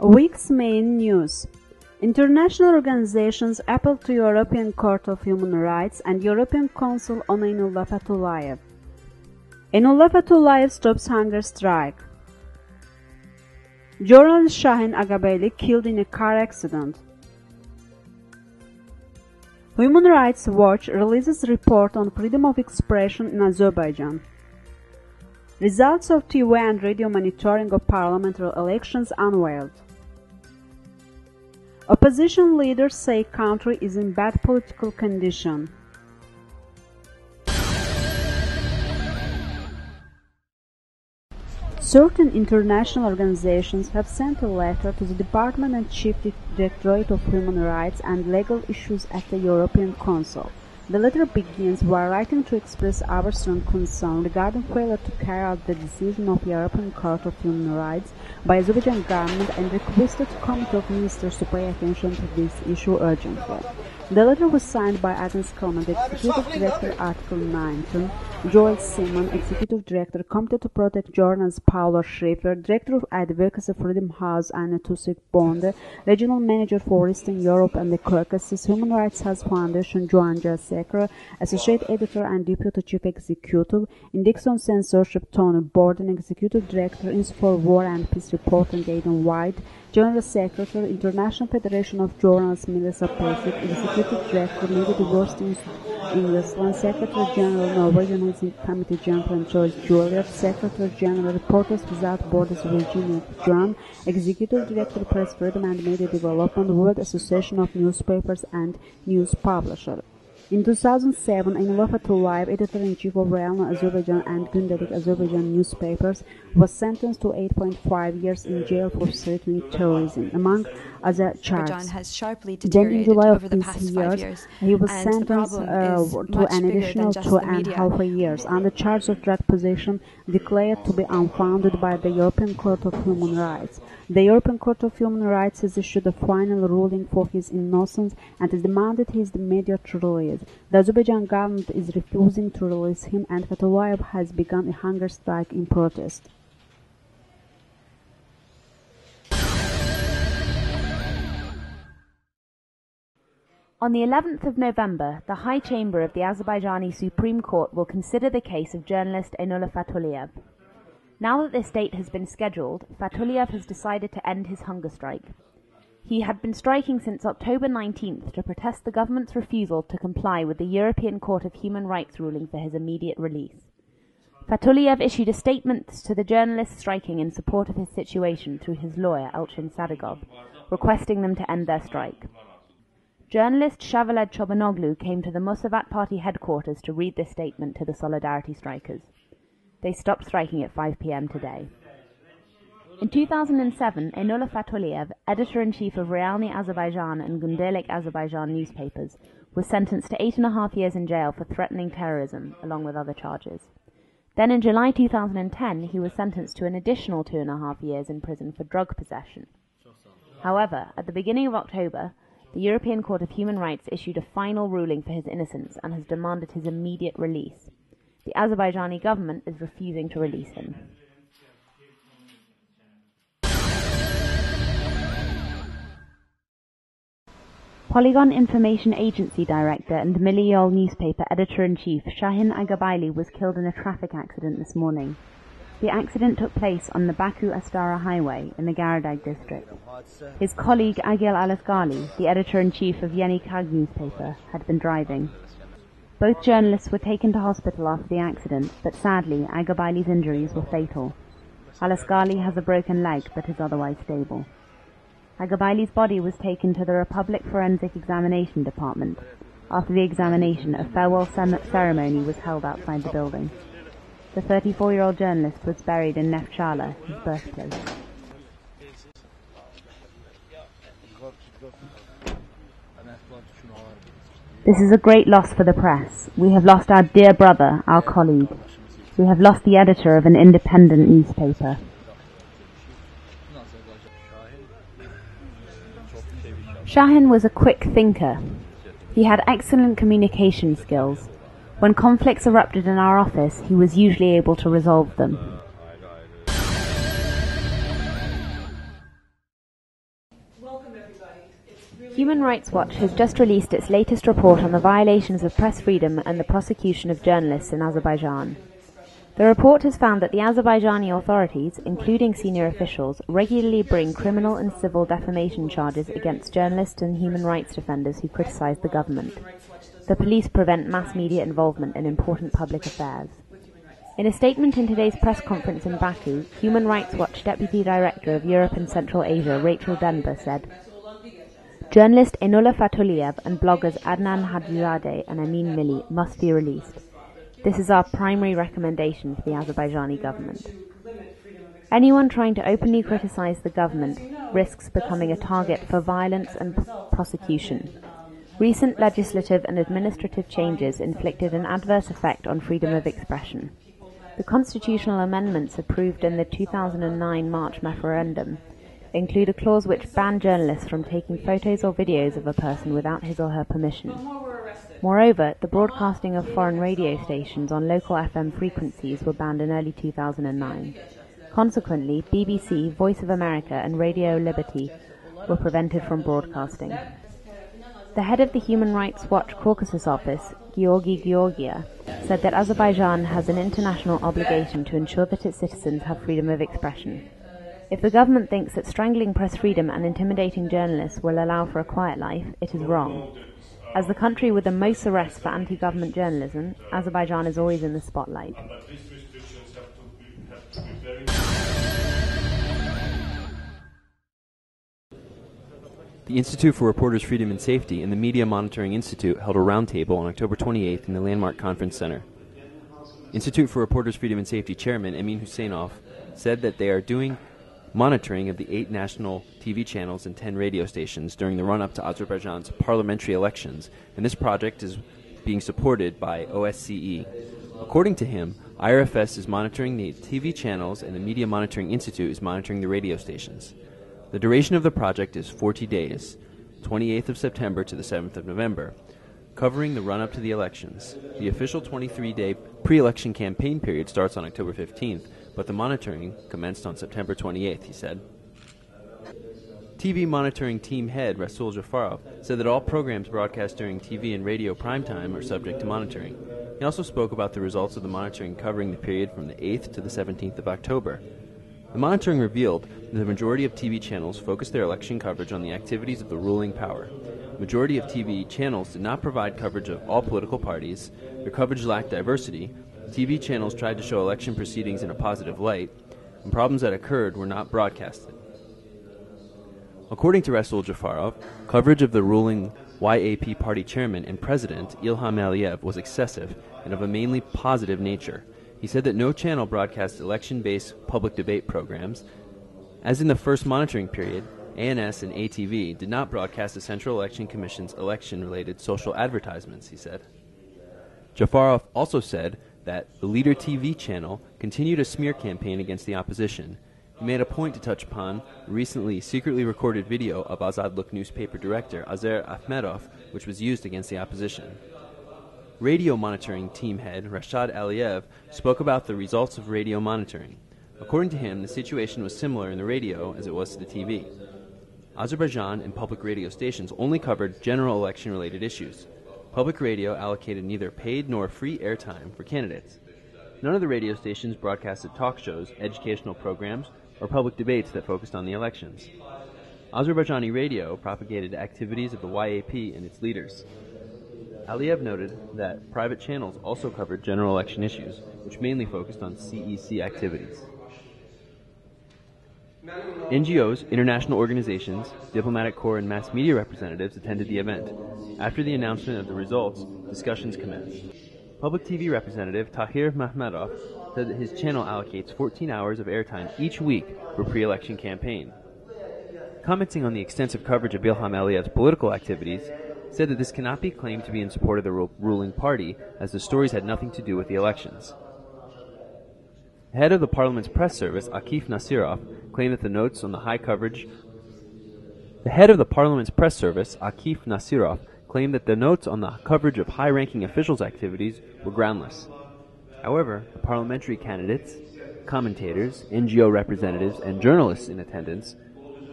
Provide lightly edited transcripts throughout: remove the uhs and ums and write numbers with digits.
Week's main news. International organizations appeal to European Court of Human Rights and European Council on Einullah Fatullayev. Einullah Fatullayev stops hunger strike. Journalist Shahin Agabeli killed in a car accident. Human Rights Watch releases report on freedom of expression in Azerbaijan. Results of TV and radio monitoring of parliamentary elections unveiled. Opposition leaders say country is in bad political condition. Certain international organizations have sent a letter to the Department and Chief Directorate of Human Rights and Legal Issues at the European Council. The letter begins by writing to express our strong concern regarding failure to carry out the decision of the European Court of Human Rights by Azerbaijan government and requested the Committee of Ministers to pay attention to this issue urgently. The letter was signed by Agnes Kalman, Executive Director, Article 19, Joel Simon, Executive Director, Committee to Protect Journalists, Paolo Schrieffer, Director of Advocacy Freedom House, Anna Tusik-Bonde, Regional Manager for Eastern Europe and the Caucasus, Human Rights House Foundation, Joanja Sekra, Associate Editor and Deputy Chief Executive, Index on Censorship, Tony Borden, Executive Director, Institute for War and Peace Reporting, Aidan White, General Secretary, International Federation of Journalists, Melissa Pesic, Executive Director, Media Diversity in Rusland, Secretary General, Norwegian Committee General, George Juliet, Secretary General, Reporters Without Borders, Virginia John, Executive Director, Press Freedom and Media Development, World Association of Newspapers and News Publishers. In 2007, Einullah Fatullayev, editor-in-chief of Realna Azerbaijan and Gündelik Azerbaijan newspapers, was sentenced to 8.5 years in jail for threatening terrorism, among other charges. Then in July of this year, he was sentenced to an additional 2.5 years on the charge of drug possession declared to be unfounded by the European Court of Human Rights. The European Court of Human Rights has issued a final ruling for his innocence and has demanded his immediate release. The Azerbaijan government is refusing to release him, and Fatullayev has begun a hunger strike in protest. On the 11th of November, the High Chamber of the Azerbaijani Supreme Court will consider the case of journalist Einullah Fatullayev. Now that this date has been scheduled, Fatullayev has decided to end his hunger strike. He had been striking since October 19th to protest the government's refusal to comply with the European Court of Human Rights ruling for his immediate release. Fatullayev issued a statement to the journalists striking in support of his situation through his lawyer, Elchin Sadegov, requesting them to end their strike. Journalist Shavaled Chobanoglu came to the Musavat Party headquarters to read this statement to the Solidarity strikers. They stopped striking at 5 p.m. today. In 2007, Einullah Fatullayev, editor-in-chief of Realny Azerbaijan and Gündelik Azerbaijan newspapers, was sentenced to 8.5 years in jail for threatening terrorism, along with other charges. Then in July 2010, he was sentenced to an additional 2.5 years in prison for drug possession. However, at the beginning of October, the European Court of Human Rights issued a final ruling for his innocence and has demanded his immediate release. The Azerbaijani government is refusing to release him. Polygon Information Agency Director and Milli Yol newspaper Editor-in-Chief Shahin Agabeli was killed in a traffic accident this morning. The accident took place on the Baku-Astara highway in the Garadag district. His colleague Agil Alasgali, the editor-in-chief of Yeni Kag newspaper, had been driving. Both journalists were taken to hospital after the accident, but sadly, Agabali's injuries were fatal. Alasgali has a broken leg but is otherwise stable. Agabali's body was taken to the Republic Forensic Examination Department. After the examination, a farewell ceremony was held outside the building. The 34-year-old journalist was buried in Neftchala, his birthplace. This is a great loss for the press. We have lost our dear brother, our colleague. We have lost the editor of an independent newspaper. Shahin was a quick thinker. He had excellent communication skills. When conflicts erupted in our office, he was usually able to resolve them. Human Rights Watch has just released its latest report on the violations of press freedom and the prosecution of journalists in Azerbaijan. The report has found that the Azerbaijani authorities, including senior officials, regularly bring criminal and civil defamation charges against journalists and human rights defenders who criticize the government. The police prevent mass media involvement in important public affairs. In a statement in today's press conference in Baku, Human Rights Watch Deputy Director of Europe and Central Asia, Rachel Denber, said, "Journalist Enullah Fatuliev and bloggers Adnan Hajizadeh and Amin Milli must be released. This is our primary recommendation for the Azerbaijani government. Anyone trying to openly criticize the government risks becoming a target for violence and prosecution. Recent legislative and administrative changes inflicted an adverse effect on freedom of expression. The constitutional amendments approved in the 2009 March referendum include a clause which banned journalists from taking photos or videos of a person without his or her permission. Moreover, the broadcasting of foreign radio stations on local FM frequencies were banned in early 2009. Consequently, BBC, Voice of America and Radio Liberty were prevented from broadcasting." The head of the Human Rights Watch Caucasus office, Georgi Georgia, said that Azerbaijan has an international obligation to ensure that its citizens have freedom of expression. If the government thinks that strangling press freedom and intimidating journalists will allow for a quiet life, it is wrong. As the country with the most arrests for anti-government journalism, Azerbaijan is always in the spotlight. The Institute for Reporters' Freedom and Safety and the Media Monitoring Institute held a roundtable on October 28th in the Landmark Conference Center. Institute for Reporters' Freedom and Safety Chairman Emin Huseynov said that they are doing monitoring of the 8 national TV channels and 10 radio stations during the run-up to Azerbaijan's parliamentary elections, and this project is being supported by OSCE. According to him, IRFS is monitoring the TV channels and the Media Monitoring Institute is monitoring the radio stations. The duration of the project is 40 days, 28th of September to the 7th of November, covering the run-up to the elections. The official 23-day pre-election campaign period starts on October 15th, but the monitoring commenced on September 28th, he said. TV monitoring team head Rasul Jafarov said that all programs broadcast during TV and radio primetime are subject to monitoring. He also spoke about the results of the monitoring covering the period from the 8th to the 17th of October. The monitoring revealed that the majority of TV channels focused their election coverage on the activities of the ruling power. The majority of TV channels did not provide coverage of all political parties, their coverage lacked diversity, TV channels tried to show election proceedings in a positive light, and problems that occurred were not broadcasted. According to Rasul Jafarov, coverage of the ruling YAP party chairman and president, Ilham Aliyev, was excessive and of a mainly positive nature. He said that no channel broadcast election-based public debate programs. As in the first monitoring period, ANS and ATV did not broadcast the Central Election Commission's election-related social advertisements, he said. Jafarov also said that the Leader TV channel continued a smear campaign against the opposition. He made a point to touch upon a recently secretly recorded video of Azadluk newspaper director Azer Akhmedov, which was used against the opposition. Radio monitoring team head Rashad Aliyev spoke about the results of radio monitoring. According to him, the situation was similar in the radio as it was to the TV. Azerbaijan and public radio stations only covered general election-related issues. Public radio allocated neither paid nor free airtime for candidates. None of the radio stations broadcasted talk shows, educational programs, or public debates that focused on the elections. Azerbaijani radio propagated activities of the YAP and its leaders. Aliyev noted that private channels also covered general election issues, which mainly focused on CEC activities. NGOs, international organizations, diplomatic corps, and mass media representatives attended the event. After the announcement of the results, discussions commenced. Public TV representative Tahir Mahmadov said that his channel allocates 14 hours of airtime each week for pre-election campaign. Commenting on the extensive coverage of Ilham Aliyev's political activities, said that this cannot be claimed to be in support of the ruling party, as the stories had nothing to do with the elections. The head of the parliament's press service, Akif Nasirov, claimed that the notes on the high coverage of high-ranking officials' activities were groundless. However, the parliamentary candidates, commentators, NGO representatives, and journalists in attendance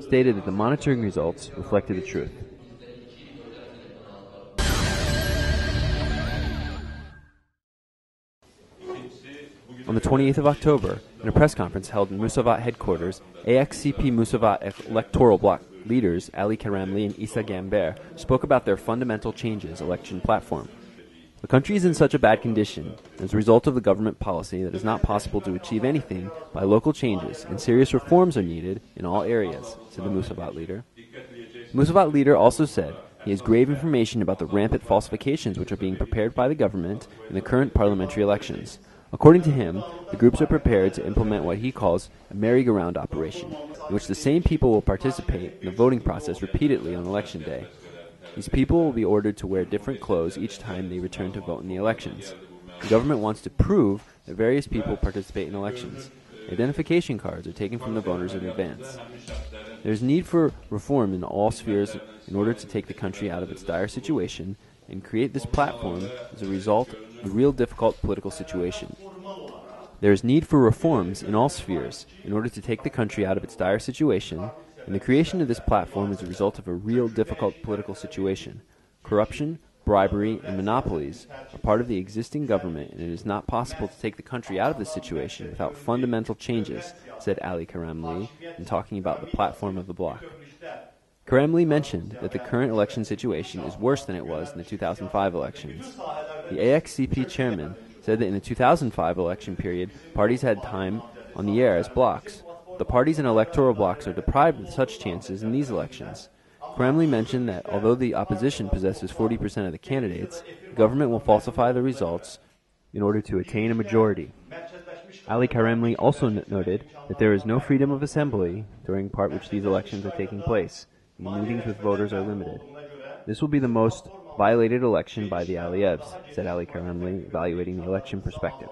stated that the monitoring results reflected the truth. On the 28th of October, in a press conference held in Musavat headquarters, AXCP Musavat electoral bloc leaders Ali Karamli and Issa Gamber spoke about their fundamental changes election platform. The country is in such a bad condition as a result of the government policy that it is not possible to achieve anything by local changes, and serious reforms are needed in all areas, said the Musavat leader. The Musavat leader also said he has grave information about the rampant falsifications which are being prepared by the government in the current parliamentary elections. According to him, the groups are prepared to implement what he calls a merry-go-round operation, in which the same people will participate in the voting process repeatedly on election day. These people will be ordered to wear different clothes each time they return to vote in the elections. The government wants to prove that various people participate in elections. Identification cards are taken from the voters in advance. There is need for reform in all spheres in order to take the country out of its dire situation and create this platform as a result of a real difficult political situation. There is need for reforms in all spheres in order to take the country out of its dire situation, and the creation of this platform is a result of a real difficult political situation. Corruption, bribery, and monopolies are part of the existing government, and it is not possible to take the country out of this situation without fundamental changes, said Ali Karamli in talking about the platform of the bloc. Karamli mentioned that the current election situation is worse than it was in the 2005 elections. The AXCP chairman said that in the 2005 election period, parties had time on the air as blocs. The parties and electoral blocs are deprived of such chances in these elections. Karamli mentioned that although the opposition possesses 40% of the candidates, the government will falsify the results in order to attain a majority. Ali Karamli also noted that there is no freedom of assembly during part which these elections are taking place. The meetings with voters are limited. This will be the most violated election by the Aliyevs, said Ali Karamli, evaluating the election perspective.